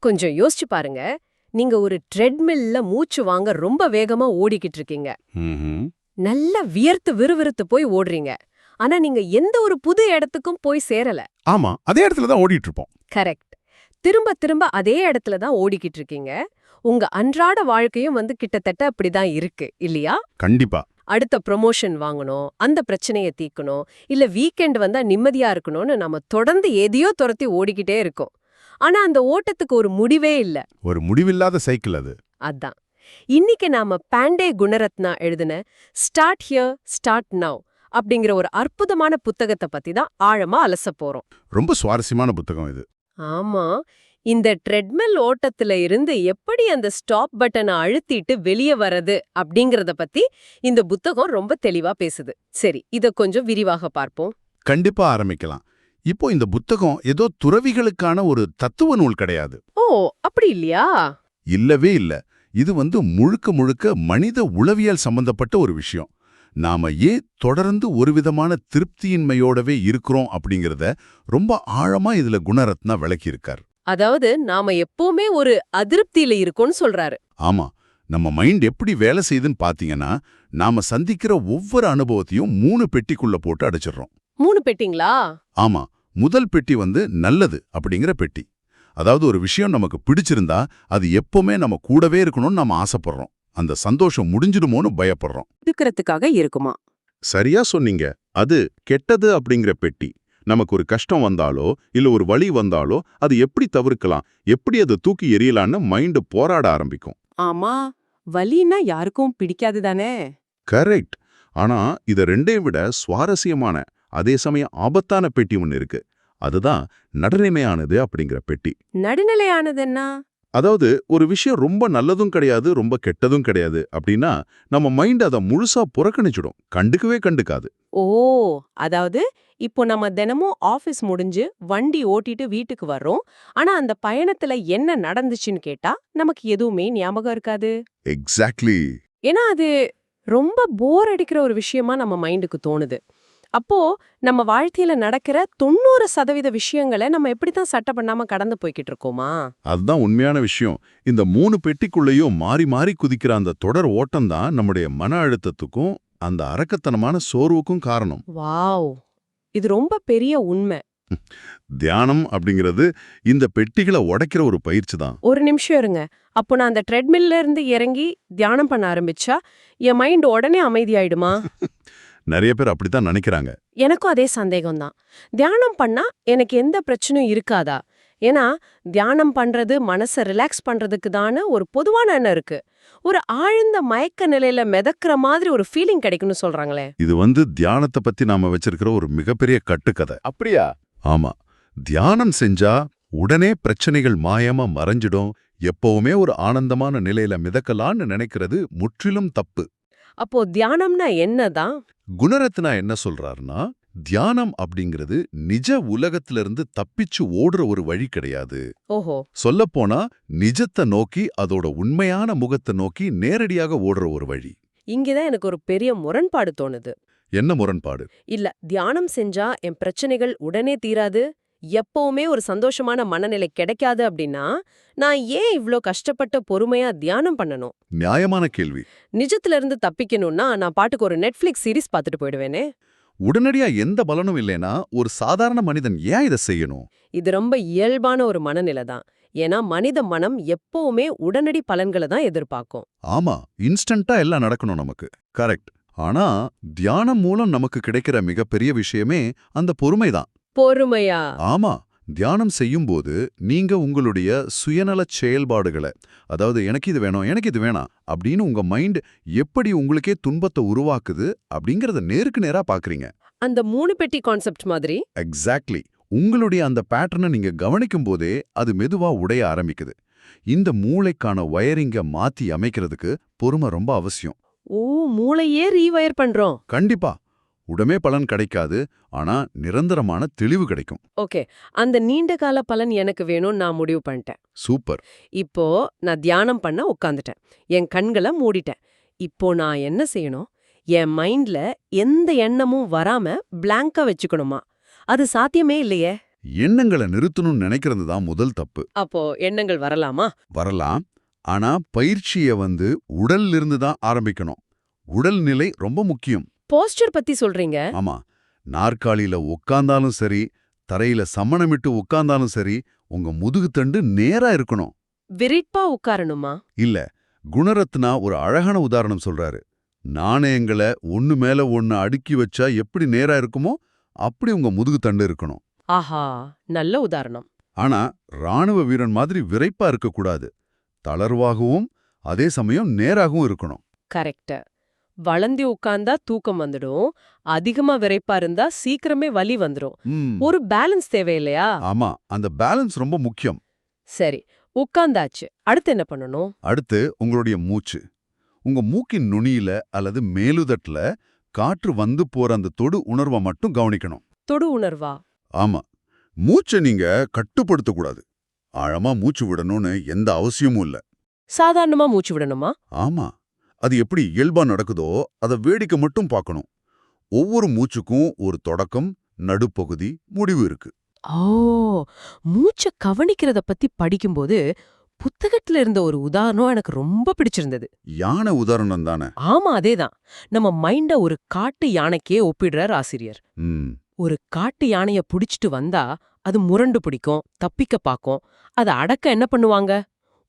கொஞ்சம் யோசிச்சு பாருங்க. நீங்க ஒரு ட்ரெட்மில்ல மூச்சு வாங்க ரொம்ப வேகமா ஓடிக்கிட்டு இருக்கீங்க. ம்ஹும். நல்லா வியர்த்து விறுவிறுத்து போய் ஓடுறீங்க. ஆனா நீங்க எந்த ஒரு புது இடத்துக்கும் போய் சேரல. ஆமா, அதே இடத்துல தான் ஓடிட்டு இருப்போம். கரெக்ட். திரும்ப திரும்ப அதே இடத்துல தான் ஓடிக்கிட்டு இருக்கீங்க. உங்க அன்றாட வாழ்க்கையும் கிட்டத்தட்ட அப்படிதான் இருக்கு இல்லையா? கண்டிப்பா. அடுத்த ப்ரொமோஷன் வாங்கணும், அந்த பிரச்சனைய தீக்கணும், இல்ல வீக்கெண்ட் வந்தா நிம்மதியா இருக்கணும்னு நம்ம தொடர்ந்து எதையோ துரத்தி ஓடிக்கிட்டே இருக்கோம். ஆனா அந்த ஓட்டத்துக்கு ஒரு முடிவே இல்ல. ஒரு முடிவில்லாத சைக்கிள் அது. அதான். இன்னைக்கு நாம பாண்டே குணரத்னா எழுதின ஸ்டார்ட் ஹியர் ஸ்டார்ட் நவ் அப்படிங்கிற ஒரு அற்புதமான புத்தகத்தை பத்தி தான் ஆழமா அலசப் போறோம். ரொம்ப சுவாரஸ்யமான புத்தகம் இது. ஆமா, இந்த ட்ரெட்மில் ஓட்டத்துல இருந்து எப்படி அந்த ஸ்டாப் பட்டனை அழுத்திட்டு வெளியே வரது அப்படிங்கறத பத்தி இந்த புத்தகம் ரொம்ப தெளிவா பேசுது. சரி, இத கொஞ்சம் விரிவாக பார்ப்போம். கண்டிப்பா ஆரம்பிக்கலாம். இப்போ இந்த புத்தகம் ஏதோ துறவிகளுக்கான ஒரு தத்துவ நூல் கிடையாது. ஓ, அப்படி இல்லையா? இல்லவே இல்ல. இது முழுக்க முழுக்க மனித உளவியல் சம்பந்தப்பட்ட ஒரு விஷயம். நாம ஏன் தொடர்ந்து ஒரு விதமான திருப்தியின்மையோடவே இருக்கிறோம் அப்படிங்கறத ரொம்ப ஆழமா இதுல குணரத்னா விளக்கியிருக்கார். அதாவது நாம எப்பவுமே ஒரு அதிருப்தியில இருக்கோம்னு சொல்றாரு. ஆமா, நம்ம மைண்ட் எப்படி வேலை செய்யுதுன்னு பாத்தீங்கன்னா, நாம சந்திக்கிற ஒவ்வொரு அனுபவத்தையும் 3 பெட்டிக்குள்ள போட்டு அடைச்சிடுறோம். 3 பெட்டிங்களா? ஆமா, முதல் பெட்டி நல்லது அப்படிங்கிற பெட்டி. அதாவது ஒரு விஷயம் நமக்கு பிடிச்சிருந்தா அது எப்பவுமே நம்ம கூடவே இருக்கணும்னு நாம ஆசைப்படுறோம். அந்த சந்தோஷம் முடிஞ்சிடுமோன்னு பயப்படுறோம். இருக்கிறதுக்காக இருக்குமா? சரியா சொன்னீங்க. அது கெட்டது அப்படிங்கிற பெட்டி. நமக்கு ஒரு கஷ்டம் வந்தாலோ இல்ல ஒரு வலி வந்தாலோ அது எப்படி தவிர்க்கலாம், எப்படி அதை தூக்கி எறியலான்னு மைண்ட் போராட ஆரம்பிக்கும். ஆமா, வலின்னா யாருக்கும் பிடிக்காது தானே? கரெக்ட். ஆனா இத ரெண்டையும் விட சுவாரஸ்யமான அதே சமயம் ஆபத்தான பெட்டி ஒன்னு இருக்கு. அதுதான் நடுநிலையானது அப்படிங்கிற பெட்டி. நடுநிலையானதுன்னா? அதாவது ஒரு விஷயம் ரொம்ப நல்லதும் கிடையாது, ரொம்ப கெட்டதும் கிடையாது அப்படின்னா நம்ம மைண்ட் அதை முழுசா புறக்கணிச்சிடும், கண்டுக்கவே கண்டுக்காது. ஓ, அதாவது இப்போ நம்ம தினமும் ஆபீஸ் முடிஞ்சு வண்டி ஓட்டிட்டு வீட்டுக்கு வர்றோம். ஆனா அந்த பயணத்துல என்ன நடந்துச்சுன்னு கேட்டா நமக்கு எதுவுமே ஞாபகம் இருக்காது. எக்ஸாக்ட்லி. ஏன்னா அது ரொம்ப போர் அடிக்கிற ஒரு விஷயமா நம்ம மைண்டுக்கு தோணுது. அப்போ நம்ம வாழ்க்கையில நடக்கிற 90% விஷயங்களை நம்ம எப்படித்தான் சட்டை பண்ணாம கடந்து போய்கிட்டு இருக்கோமா? அதுதான் உண்மையான விஷயம். இந்த 3 பெட்டிக்குள்ளேயும் மாறி மாறி குதிக்கிற அந்த தொடர் ஓட்டம் தான் நம்முடைய மன அழுத்தத்துக்கும் அந்த அரக்கத்தனமான சோர்வுக்கும் காரணம். வாவ், இது ரொம்ப பெரிய உண்மை. தியானம் அப்படிங்கிறது இந்த பெட்டிகளை உடைக்கிற ஒரு பயிற்சி தான். ஒரு நிமிஷம் இருங்க. அப்போ நான் அந்த ட்ரெட்மில்ல இருந்து இறங்கி தியானம் பண்ண ஆரம்பிச்சா என் மைண்ட் உடனே அமைதியாயிடுமா? நிறைய பேர் அப்படித்தான் நினைக்கிறாங்க. எனக்கும் அதே சந்தேகம்தான். தியானம் பண்ணா எனக்கு எந்த பிரச்சனையும் இருக்காதா? ஏன்னா தியானம் பண்றது மனசை ரிலாக்ஸ் பண்றதுக்கு தானே ஒரு பொதுவான எண்ணம் இருக்கு. ஒரு ஆழ்ந்த மயக்க நிலையில மிதக்கிற மாதிரி ஒரு ஃபீலிங் கிடைக்கும்னு சொல்றாங்களே. இது தியானத்தை பத்தி நாம வச்சிருக்கிற ஒரு மிகப்பெரிய கட்டுக்கதை. அப்படியா? ஆமா, தியானம் செஞ்சா உடனே பிரச்சனைகள் மாயமா மறைஞ்சிடும், எப்பவுமே ஒரு ஆனந்தமான நிலையில மிதக்கலான்னு நினைக்கிறது முற்றிலும் தப்பு. அப்போ தியானம்னா என்னதான்? குணரத்னா என்ன சொல்றாருன்னா, தியானம் அப்படிங்கிறது நிஜ உலகத்திலிருந்து தப்பிச்சு ஓடுற ஒரு வழி கிடையாது. ஓஹோ. சொல்லப்போனா நிஜத்தை நோக்கி, அதோட உண்மையான முகத்தை நோக்கி நேரடியாக ஓடுற ஒரு வழி. இங்கதான் எனக்கு ஒரு பெரிய முரண்பாடு தோணுது. என்ன முரண்பாடு? இல்ல, தியானம் செஞ்சா என் பிரச்சனைகள் உடனே தீராது, எப்பவுமே ஒரு சந்தோஷமான மனநிலை கிடைக்காது அப்படின்னா நான் ஏன் இவ்ளோ கஷ்டப்பட்டு பொறுமையா தியானம் பண்ணணும்? நியாயமான கேள்வி. நிஜத்துல இருந்து தப்பிக்கணும்னா நான் பாட்டுக்கு ஒரு நெட்ஃபிளிக்ஸ் சீரிஸ் பார்த்துட்டு போயிடுவேனே. உடனடியா எந்த பலனும் இல்லைனா ஒரு சாதாரண மனிதன் ஏன் இதை செய்யணும்? இது ரொம்ப இயல்பான ஒரு மனநிலை தான். ஏன்னா மனித மனம் எப்பவுமே உடனடி பலன்களை தான் எதிர்பார்க்கும். ஆமா, இன்ஸ்டன்ட்டா எல்லாம் நடக்கணும் நமக்கு. கரெக்ட். ஆனா தியானம் மூலம் நமக்கு கிடைக்கிற மிகப்பெரிய விஷயமே அந்த பொறுமைதான். பொறுமையா? ஆமா, தியானம் செய்யும்போது நீங்க உங்களுடைய சுயநலச் செயல்பாடுகளை, அதாவது எனக்கு இது வேணும், எனக்கு இது வேணாம் அப்படின்னு உங்க மைண்ட் எப்படி உங்களுக்கே துன்பத்தை உருவாக்குது அப்படிங்கறத நேருக்கு நேரா பாக்குறீங்க. அந்த 3 பெட்டி கான்செப்ட் மாதிரி. எக்ஸாக்ட்லி. உங்களுடைய அந்த பேட்டர்னை நீங்க கவனிக்கும் போதே அது மெதுவா உடைய ஆரம்பிக்குது. இந்த மூளைக்கான வயரிங்க மாத்தி அமைக்கிறதுக்கு பொறுமை ரொம்ப அவசியம். ஓ, மூளையே ரீவயர் பண்றோம். கண்டிப்பா. உடனே பலன் கிடைக்காது, ஆனா நிரந்தரமான தெளிவு கிடைக்கும். ஓகே, அந்த நீண்ட கால பலன் எனக்கு வேணும்னு நான் முடிவு பண்ணிட்டேன். சூப்பர். இப்போ நான் தியானம் பண்ண உட்காந்துட்டேன், என் கண்களை மூடிட்டேன். இப்போ நான் என்ன செய்யணும்? என் மைண்ட்ல எந்த எண்ணமும் வராம பிளாங்கா வச்சுக்கணுமா? அது சாத்தியமே இல்லையே. எண்ணங்களை நிறுத்தணும்னு நினைக்கிறது தான் முதல் தப்பு. அப்போ எண்ணங்கள் வரலாமா? வரலாம். ஆனா பயிற்சிய உடல்ல இருந்து தான் ஆரம்பிக்கணும். உடல் நிலை ரொம்ப முக்கியம். போஸ்டர் பத்தி சொல்றீங்க. ஆமா. நாற்காலியில உட்கார்ந்தாலும் சரி, தரையில சமணமிட்டு உட்கார்ந்தாலும் சரி, உங்க முதுகுத்தண்டு நேரா இருக்கணும். விரிப்பா உட்காரணுமா? இல்ல, குணரத்னா ஒரு அழகான உதாரணம் சொல்றாரு. நாணயங்களை ஒண்ணு மேல ஒண்ணு அடுக்கி வச்சா எப்படி நேரா இருக்குமோ அப்படி உங்க முதுகுத்தண்டு இருக்கணும். ஆஹா, நல்ல உதாரணம். ஆனா ராணுவ வீரன் மாதிரி விரைப்பா இருக்கக்கூடாது. தளர்வாகவும் அதே சமயம் நேராகவும் இருக்கணும். கரெக்ட். வளந்தி உட்கார்ந்தா தூக்கம் வந்துடும், அதிகமா விரைப்பா இருந்தா சீக்கிரமே வலி வந்துடும். ம், ஒரு பேலன்ஸ் தேவையில்லையா? ஆமா, அந்த பேலன்ஸ் ரொம்ப முக்கியம். சரி, உட்கார்ந்தாச்சு. அடுத்து என்ன பண்ணணும்? அடுத்து உங்களுடைய மூச்சு. உங்க மூக்கின் நுனியில அல்லது மேலுதட்டுல காற்று வந்து போற அந்த தொடு உணர்வை மட்டும் கவனிக்கணும். தொடு உணர்வா? ஆமா, மூச்சை நீங்க கட்டுப்படுத்தக்கூடாது. ஆழமா மூச்சு விடணும்னு எந்த அவசியமும் இல்ல. சாதாரணமா மூச்சு விடணுமா? ஆமா, அது எப்படி இயல்பா நடக்குதோ அதை வேடிக்கை மட்டும் பார்க்கணும். ஒவ்வொரு மூச்சுக்கும் ஒரு தொடக்கம், நடுப்பகுதி, முடிவு இருக்கு. ஓ, மூச்ச கவனிக்கிறத பத்தி படிக்கும்போது புத்தகத்துல இருந்த ஒரு உதாரணம் எனக்கு ரொம்ப பிடிச்சிருந்தது. யானை உதாரணம் தானே? ஆமா, அதேதான். நம்ம மைண்ட ஒரு காட்டு யானைக்கே ஒப்பிடுறார் ஆசிரியர். ம், ஒரு காட்டு யானைய புடிச்சிட்டு வந்தா அது முரண்டு பிடிக்கும், தப்பிக்க பாக்கும். அத அடக்க என்ன பண்ணுவாங்க?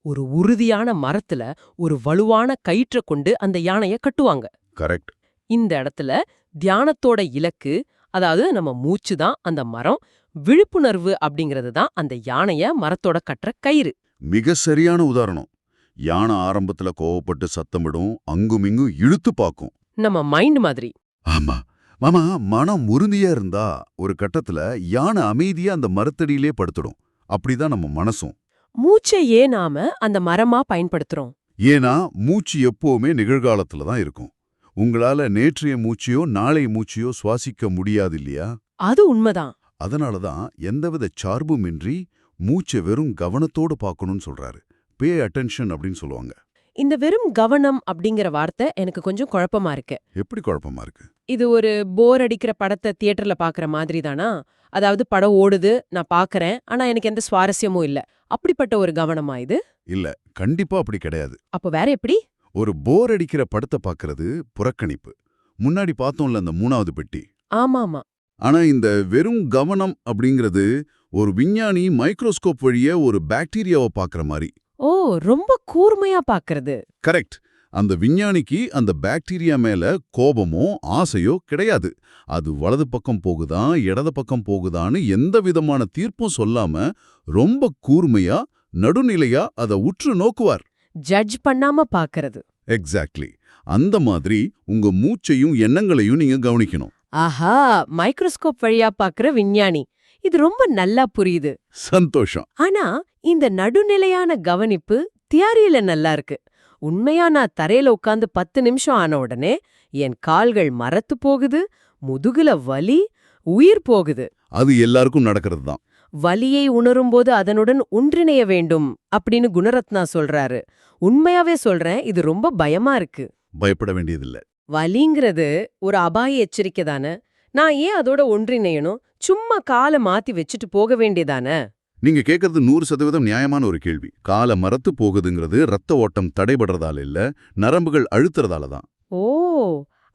ஒரு உறுதியான மரத்துல ஒரு வலுவான கயிற்ற கொண்டு அந்த யானைய கட்டுவாங்க. கரெக்ட். இந்த இடத்துல தியானத்தோட இலக்கு, அதாவது நம்ம மூச்சு தான் அந்த மரம், விழிப்புணர்வு அப்படிங்கிறது தான் அந்த யானைய மரத்தோட கட்டுற கயிறு. மிக சரியான உதாரணம். யானை ஆரம்பத்துல கோவப்பட்டு சத்தமிடும், அங்குமிங்கும் இழுத்து பார்க்கும். நம்ம மைண்ட் மாதிரி. ஆமா மாமா, மனம் உறுதியா இருந்தா ஒரு கட்டத்துல யானை அமைதியா அந்த மரத்தடியிலே படுத்துடும். அப்படிதான் நம்ம மனசும். மூச்சை ஏன் நாம அந்த மரமா பயன்படுத்துறோம்? ஏன்னா மூச்சு எப்பவுமே நிகழ்காலத்துல தான் இருக்கும். உங்களால நேற்றைய மூச்சையோ நாளைய மூச்சையோ சுவாசிக்க முடியாது இல்லையா? அது உண்மைதான். அதனாலதான் எந்தவித சார்புமின்றி மூச்சை வெறும் கவனத்தோடு பார்க்கணும்னு சொல்றாரு. பே அட்டென்ஷன் அப்படின்னு சொல்லுவாங்க. இந்த வெறும் கவனம் அப்படிங்கிற வார்த்தை எனக்கு கொஞ்சம் குழப்பமா இருக்கு. எப்படி குழப்பமா இருக்கு? இது ஒரு போர் அடிக்கிற படத்தை தியேட்டர்ல பாக்குற மாதிரி தானா? அதாவது படம் ஓடுது, நான் பாக்குறேன், ஆனா எனக்கு எந்த சுவாரஸ்யமும் இல்ல. அப்படிப்பட்ட ஒரு கவனமா இது? இல்ல, கண்டிப்பா அப்படி கிடையாது. அப்ப வேற எப்படி? ஒரு போர் அடிக்கிற படத்தை பார்க்கறது புறக்கணிப்பு. முன்னாடி பார்த்தோம்ல அந்த 3வது பெட்டி. ஆமாமா. ஆனா இந்த வெறும் கவனம் அப்படிங்கிறது ஒரு விஞ்ஞானி மைக்ரோஸ்கோப் வழியா ஒரு பாக்டீரியாவை பார்க்கற மாதிரி. ஓ, ரொம்ப கூர்மையா பாக்குறது. கரெக்ட். அந்த விஞ்ஞானிக்கு அந்த பாக்டீரியா மேல கோபமோ ஆசையோ கிடையாது. அது வலது பக்கம் போகுதா இடது பக்கம் போகுதான்னு எந்த விதமான தீர்ப்பும் சொல்லாம ரொம்ப கூர்மையா நடுநிலையா அதை உற்று நோக்குவார். ஜட்ஜ் பண்ணாம பாக்குறது. எக்ஸாக்ட்லி. அந்த மாதிரி உங்க மூச்சையும் எண்ணங்களையும் நீங்க கவனிக்கணும். ஆஹா, மைக்ரோஸ்கோப் வழியா பாக்குற விஞ்ஞானி. இது ரொம்ப நல்லா புரியுது. சந்தோஷம். ஆனா இந்த நடுநிலையான கவனிப்பு தியரியில நல்லா இருக்கு. உண்மையா நான் தரையில உட்கார்ந்து 10 நிமிஷம் ஆன உடனே என் கால்கள் மரத்து போகுது, முதுகுல வலி, உயிர் போகுது. அது எல்லாருக்கும் நடக்கிறது தான். வலியை உணரும்போது அதனுடன் ஒன்றிணைய வேண்டும் அப்படின்னு குணரத்னா சொல்றாரு. உண்மையாவே சொல்றேன், இது ரொம்ப பயமா இருக்கு. பயப்பட வேண்டியதில்லை. வலிங்கிறது ஒரு அபாய எச்சரிக்கை தானே. நான் ஏன் அதோட ஒன்றிணையணும்? சும்மா காலை மாத்தி வச்சுட்டு போக வேண்டியதானே? நீங்க கேட்கறது 100% நியாயமான ஒரு கேள்வி. காலை மரத்து போகுதுங்கிறது ரத்த ஓட்டம் தடைபடுறதால இல்ல, நரம்புகள் அழுத்துறதால தான். ஓ,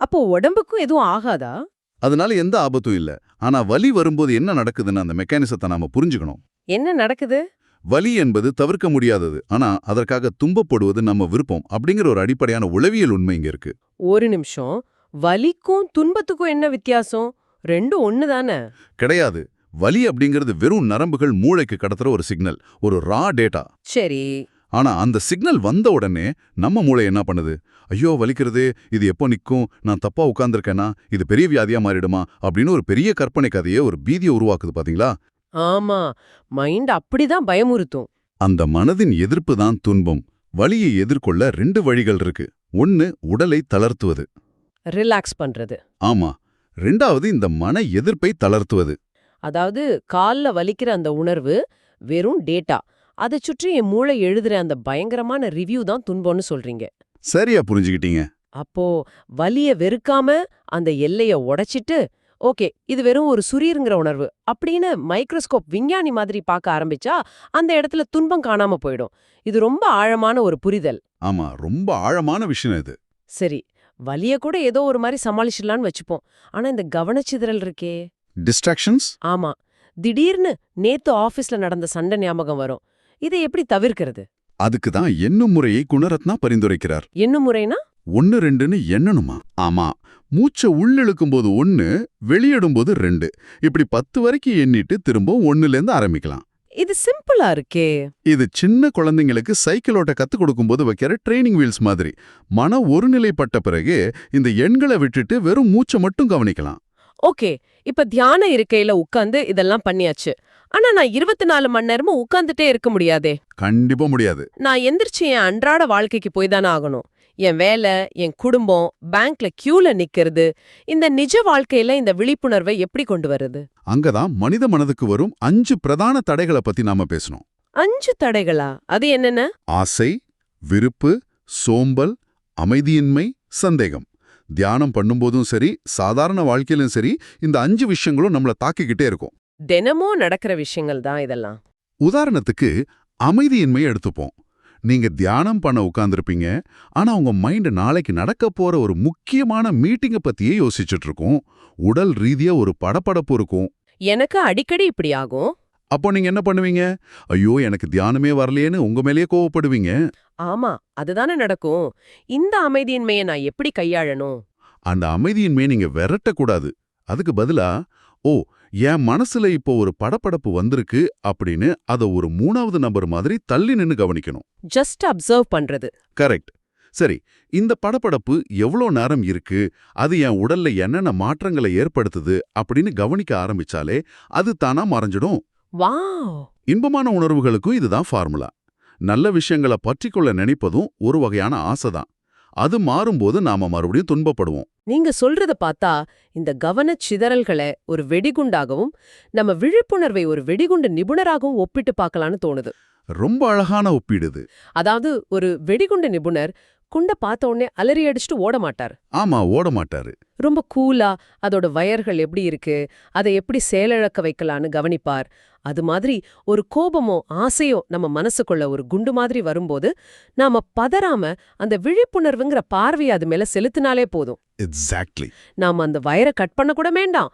அப்போ உடம்புக்கும் எதுவும் ஆகாதா? அதனால எந்த ஆபத்தும் இல்ல. ஆனா வலி வரும்போது என்ன நடக்குதுன்னு அந்த மெக்கானிசத்தை நாம புரிஞ்சுக்கணும். என்ன நடக்குது? வலி என்பது தவிர்க்க முடியாதது. ஆனா அதற்காக துன்பப்படுவது நம்ம விருப்பம் அப்படிங்கிற ஒரு அடிப்படையான உளவியல் உண்மை இங்க இருக்கு. ஒரு நிமிஷம், வலிக்கும் துன்பத்துக்கும் என்ன வித்தியாசம்? ரெண்டும் ஒண்ணுதானே? கிடையாது. வலி அப்படிங்கிறது வெறும் நரம்புகள் மூளைக்கு கடத்துற ஒரு சிக்னல், ஒரு ரா டேட்டா. சரி. ஆனா அந்த சிக்னல் வந்த உடனே நம்ம மூளை என்ன பண்ணுது? ஐயோ வலிக்கிறதே, இது எப்போ நிக்கும், நான் தப்பா உட்கார்ந்திருக்கேனா, இது பெரிய வியாதியா மாறிடுமா அப்படின்னு ஒரு பெரிய கற்பனை கதையை, ஒரு பீதியை உருவாக்குது பாத்தீங்களா? ஆமா, மைண்ட் அப்படிதான் பயமுறுத்தும். அந்த மனதின் எதிர்ப்பு தான் துன்பம். வலியை எதிர்கொள்ள 2 வழிகள் இருக்கு. ஒன்னு உடலை தளர்த்துவது. ரிலாக்ஸ் பண்றது. ஆமா. 2வது இந்த மன எதிர்ப்பை தளர்த்துவது. அதாவது கால்ல வலிக்கிற அந்த உணர்வு வெறும் டேட்டா. அதை சுற்றி என் மூளை எழுதுற அந்த பயங்கரமான ரிவ்யூ தான் துன்பம்னு சொல்றீங்க. சரியா புரிஞ்சுக்கிட்டீங்க. அப்போ வலிய வெறுக்காம அந்த எல்லைய உடைச்சிட்டு ஓகே, இது வெறும் ஒரு சுரீருங்கிற உணர்வு அப்படின்னு மைக்ரோஸ்கோப் விஞ்ஞானி மாதிரி பார்க்க ஆரம்பிச்சா அந்த இடத்துல துன்பம் காணாம போயிடும். இது ரொம்ப ஆழமான ஒரு புரிதல். ஆமா, ரொம்ப ஆழமான விஷயம் இது. சரி, வலிய கூட ஏதோ ஒரு மாதிரி சமாளிச்சிடலான்னு வச்சுப்போம். ஆனா இந்த கவனச்சிதறல் இருக்கே. டிஸ்ட்ராக்ஷன்ஸ்? ஆமா, திடீர்னு நேத்து ஆபீஸ்ல நடந்த சண்டை ஞாபகம் வரும். இதை எப்படி தவிர்க்கிறது? அதுக்கு தான் எண்ணும் முறையை குணரத்னா பரிந்துரைக்கிறார். என்ன முறைனா? 1 2ன்னு எண்ணணுமா? ஆமா, மூச்சை உள்ளிழுக்கும்போது 1, வெளியிடும்போது 2. இப்படி 10 வரைக்கும் எண்ணிட்டு திரும்ப 1லேருந்து ஆரம்பிக்கலாம். இது சிம்பிளா இருக்கே. இது சின்ன குழந்தைங்களுக்கு சைக்கிள் ஓட்ட கத்துக் கொடுக்கும்போது வைக்கிற ட்ரைனிங் வீல்ஸ் மாதிரி. மன ஒருநிலைப்பட்ட பிறகு இந்த எண்களை விட்டுட்டு வெறும் மூச்சை மட்டும் கவனிக்கலாம். ஓகே, இப்ப தியான இருக்கையில உட்கார்ந்து இதெல்லாம் பண்ணியாச்சு. ஆனா நான் 24 மணி நேரமும் உட்கார்ந்துட்டே இருக்க முடியாதே. கண்டிப்பா முடியாது. நான் எந்திரிச்சு என் அன்றாட வாழ்க்கைக்கு போய் தானே ஆகணும். என் வேலை, என் குடும்பம், பேங்க்ல கியூல நிக்கிறது, இந்த நிஜ வாழ்க்கையில இந்த விழிப்புணர்வை எப்படி கொண்டு வருது? அங்கதான் மனித மனதுக்கு வரும் 5 பிரதான தடைகளை பத்தி நாம பேசணும். 5 தடைகளா? அது என்னென்ன? ஆசை, விருப்பு, சோம்பல், அமைதியின்மை, சந்தேகம். தியானம் பண்ணும்போதும் சரி, சாதாரண வாழ்க்கையிலும் சரி, இந்த 5 விஷயங்களும் நம்மள தாக்கிக்கிட்டே இருக்கும். தினமும் நடக்கிற விஷயங்கள் தான் இதெல்லாம். உதாரணத்துக்கு அமைதியின்மை எடுத்துப்போம். நீங்க தியானம் பண்ண உட்கார்ந்திருப்பீங்க, ஆனா உங்க மைண்ட் நாளைக்கு நடக்க போற ஒரு முக்கியமான மீட்டிங்கை பத்தியே யோசிச்சுட்டு இருக்கும். உடல் ரீதியா ஒரு படபடப்பு இருக்கும். எனக்கு அடிக்கடி இப்படி ஆகும். அப்போ நீங்க என்ன பண்ணுவீங்க? ஐயோ, எனக்கு தியானமே வரலையேன்னு உங்க மேலேயே கோவப்படுவீங்க. ஆமா, அதுதானே நடக்கும். இந்த அமைதியின்மையை நான் எப்படி கையாளணும்? அந்த அமைதியின்மையை நீங்க விரட்டக்கூடாது. அதுக்கு பதிலா, ஓ, என் மனசுல இப்போ ஒரு படபடப்பு வந்திருக்கு அப்படின்னு அதை ஒரு 3வது நபர் மாதிரி தள்ளி நின்னு கவனிக்கணும். ஜஸ்ட் அப்சர்வ் பண்றது. கரெக்ட். சரி, இந்த படபடப்பு எவ்வளோ நேரம் இருக்கு, அது என் உடல்ல என்னென்ன மாற்றங்களை ஏற்படுத்துது அப்படின்னு கவனிக்க ஆரம்பிச்சாலே அது தானா மறைஞ்சிடும். வாவ்! இன்பமான உணர்வுகளுக்கும் இதுதான் ஃபார்முலா. நல்ல விஷயங்களை பற்றிக்கொள்ள நினைப்பதும் ஒரு வகையான ஆசைதான். அது மாறும்போது நாம மறுபடியும் துன்பப்படுவோம். நீங்க சொல்றத பார்த்தா இந்த கவனச் சிதறல்களை ஒரு வெடிகுண்டாகவும் நம்ம விழிப்புணர்வை ஒரு வெடிகுண்டு நிபுணராகவும் ஒப்பிட்டு பார்க்கலான்னு தோணுது. ரொம்ப அழகான ஒப்பீடு இது. அதாவது ஒரு வெடிகுண்டு நிபுணர் குண்ட பார்த்த உடனே அலறி அடிச்சுட்டு ஓட மாட்டார். ஆமா, ஓட மாட்டாரு. ரொம்ப கூலா அதோட வயர்கள் எப்படி இருக்கு, அதை எப்படி செயலிழக்க வைக்கலான்னு கவனிப்பார். அது மாதிரி ஒரு கோபமோ ஆசையோ நம்ம மனசுக்குள்ள ஒரு குண்டு மாதிரி வரும்போது நாம பதறாம அந்த விழிப்புணர்வுங்கிற பார்வையை அது மேல செலுத்தினாலே போதும். எக்ஸாக்ட்லி. நாம அந்த வயரை கட் பண்ண கூட வேண்டாம்.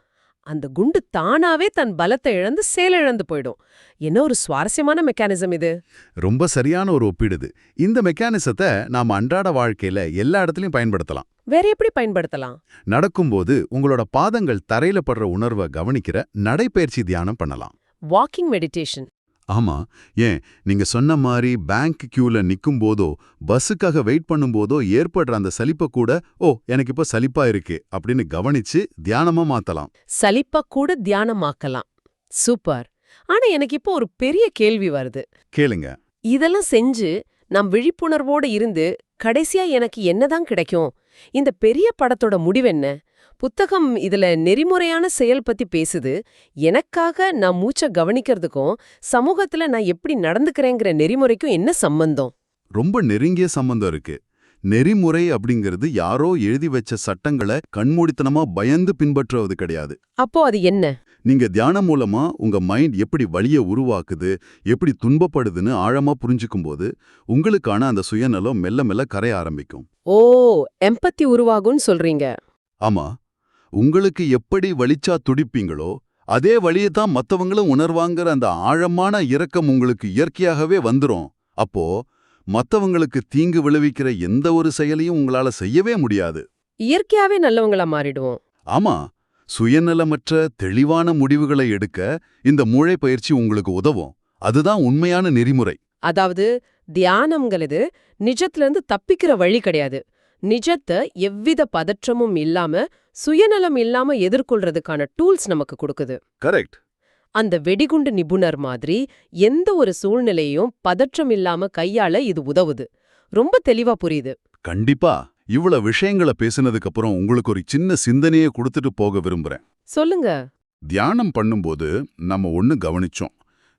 அந்த குண்டு தானாவே தன் பலத்தை இழந்து செயலிழந்து போயிடும். என்ன ஒரு சுவாரஸ்யமான மெக்கானிசம் இது. ரொம்ப சரியான ஒரு ஒப்பீடு இது. இந்த மெக்கானிசத்தை நாம அன்றாட வாழ்க்கையில எல்லா இடத்துலயும் பயன்படுத்தலாம். வேற எப்படி பயன்படுத்தலாம்? நடக்கும்போது உங்களோட பாதங்கள் தரையில படுற உணர்வை கவனிக்கிற நடைப்பயிற்சி தியானம் பண்ணலாம். Walking meditation. ஆமா, ஏன் நீங்க சொன்ன மாதிரி பேங்க் கியூல நிக்கும் போதோ பஸ்ஸுக்காக வெயிட் பண்ணும்போதோ ஏற்படுற அந்த சலிப்பை கூட, ஓ, எனக்கு இப்ப சலிப்பா இருக்கு அப்படின்னு கவனிச்சு தியானமா மாத்தலாம். சலிப்ப கூட தியானமாக்கலாம். சூப்பர். ஆனா எனக்கு இப்போ ஒரு பெரிய கேள்வி வருது. கேளுங்க. இதெல்லாம் செஞ்சு நாம் விழிப்புணர்வோடு இருந்து கடைசியா எனக்கு என்னதான் கிடைக்கும்? இந்த பெரிய படத்தோட முடிவென்ன? புத்தகம் இதுல நெறிமுறையான செயல் பத்தி பேசுது. எனக்காக நான் மூச்சை கவனிக்கிறதுக்கும் சமூகத்துல நான் எப்படி நடந்துக்கிறேங்கிற நெறிமுறைக்கும் என்ன சம்பந்தம்? ரொம்ப நெருங்கிய சம்பந்தம் இருக்கு. நெறிமுறை அப்படிங்கிறது யாரோ எழுதி வச்ச சட்டங்களை கண்மூடித்தனமா பயந்து பின்பற்றுவது கிடையாது. அப்போ அது என்ன? நீங்க தியானம் மூலமா உங்க மைண்ட் எப்படி வலிய உருவாக்குது, எப்படி துன்பப்படுதுன்னு ஆழமா புரிஞ்சுக்கும்போது உங்களுக்கான அந்த சுயநலம் மெல்ல மெல்ல கரைய ஆரம்பிக்கும். ஓ, எம்பத்தி உருவாகும்னு சொல்றீங்க. ஆமா, உங்களுக்கு எப்படி வலிச்சா துடிப்பீங்களோ அதே வலியைத்தான் மத்தவங்களும் உணர்வாங்கிற அந்த ஆழமான இரக்கம் உங்களுக்கு இயற்கையாகவே வந்துரும். அப்போ மத்தவங்களுக்கு தீங்கு விளைவிக்கிற எந்த ஒரு செயலையும் உங்களால செய்யவே முடியாது. இயற்கையாவே நல்லவங்களா மாறிடுவோம். ஆமா, சுயநலமற்ற தெளிவான முடிவுகளை எடுக்க இந்த மூளை பயிற்சி உங்களுக்கு உதவும். அதுதான் உண்மையான நெறிமுறை. அதாவது தியானம்ங்கிறது நிஜத்துல இருந்து தப்பிக்கிற வழி கிடையாது. நிஜத்தை எவ்வித பதற்றமும் இல்லாம சுயநலம் இல்லாம எதிர்கொள்றதுக்கான டூல்ஸ் நமக்கு கொடுக்குது. கரெக்ட். அந்த வெடிகுண்டு நிபுணர் மாதிரி எந்த ஒரு சூழ்நிலையும் பதற்றம் இல்லாம கையாள இது உதவுது. ரொம்ப தெளிவா புரியுது. கண்டிப்பா. இவ்வளவு விஷயங்களை பேசினதுக்கு அப்புறம் உங்களுக்கு ஒரு சின்ன சிந்தனையை கொடுத்துட்டு போக விரும்புறேன். சொல்லுங்க. தியானம் பண்ணும்போது நம்ம ஒண்ணு கவனிச்சோம்.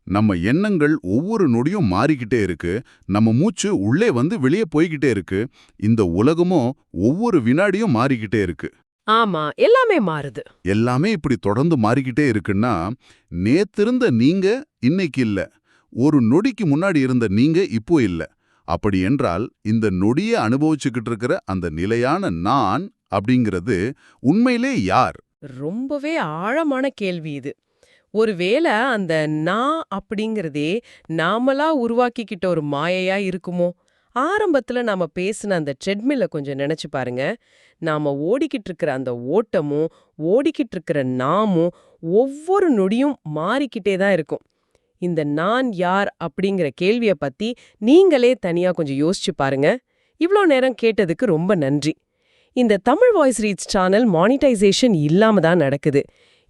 நம்ம எண்ணங்கள் ஒவ்வொரு நொடியும் மாறிக்கிட்டே இருக்கு. நம்ம மூச்சு உள்ளே வந்து வெளியே போய்கிட்டே இருக்கு. இந்த உலகமும் ஒவ்வொரு வினாடியும் மாறிக்கிட்டே இருக்கு. ஆமா, எல்லாமே மாறுது. எல்லாமே இப்படி தொடர்ந்து மாறிக்கிட்டே இருக்குன்னா, நேத்திருந்த நீங்க இன்னைக்கு இல்ல. ஒரு நொடிக்கு முன்னாடி இருந்த நீங்க இப்போ இல்ல. அப்படி என்றால், இந்த நொடிய அனுபவிச்சுக்கிட்டு இருக்கிற அந்த நிலையான நான் அப்படிங்கிறது உண்மையிலே யார்? ரொம்பவே ஆழமான கேள்வி இது. ஒருவேளை அந்த நான் அப்படிங்கிறதே நாமளா உருவாக்கிக்கிட்ட ஒரு மாயையா இருக்குமோ? ஆரம்பத்துல நாம பேசின அந்த ட்ரெட்மில்ல கொஞ்சம் நினைச்சு பாருங்க. நாம ஓடிக்கிட்டு இருக்கிற அந்த ஓட்டமும், ஓடிக்கிட்டு இருக்கிற நாமும் ஒவ்வொரு நொடியும் மாறிக்கிட்டே தான் இருக்கும். இந்த நான் யார் அப்படிங்கிற கேள்விய பத்தி நீங்களே தனியா கொஞ்சம் யோசிச்சு பாருங்க. இவ்ளோ நேரம் கேட்டதுக்கு ரொம்ப நன்றி. இந்த Tamil voice reads channel monetisation இல்லாம தான் நடக்குது.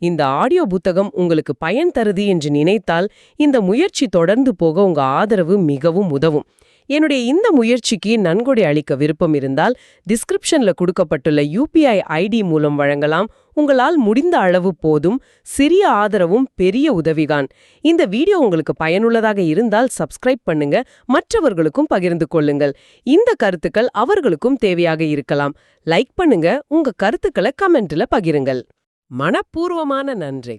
இந்த ஆடியோ புத்தகம் உங்களுக்கு பயன் தருது என்று நினைத்தால் இந்த முயற்சி தொடர்ந்து போக உங்க ஆதரவு மிகவும் உதவும். என்னுடைய இந்த முயற்சிக்கு நன்கொடை அளிக்க விருப்பம் இருந்தால் டிஸ்கிரிப்ஷன்ல கொடுக்கப்பட்டுள்ள UPI ID மூலம் வழங்கலாம். உங்களால் முடிந்த அளவு போதும். சிறிய ஆதரவும் பெரிய உதவிதான். இந்த வீடியோ உங்களுக்கு பயனுள்ளதாக இருந்தால் சப்ஸ்கிரைப் பண்ணுங்க, மற்றவர்களுக்கும் பகிர்ந்து கொள்ளுங்கள். இந்த கருத்துக்கள் அவர்களுக்கும் தேவையாக இருக்கலாம். லைக் பண்ணுங்க, உங்க கருத்துக்களை கமெண்ட்ல பகிருங்கள். மனப்பூர்வமான நன்றி.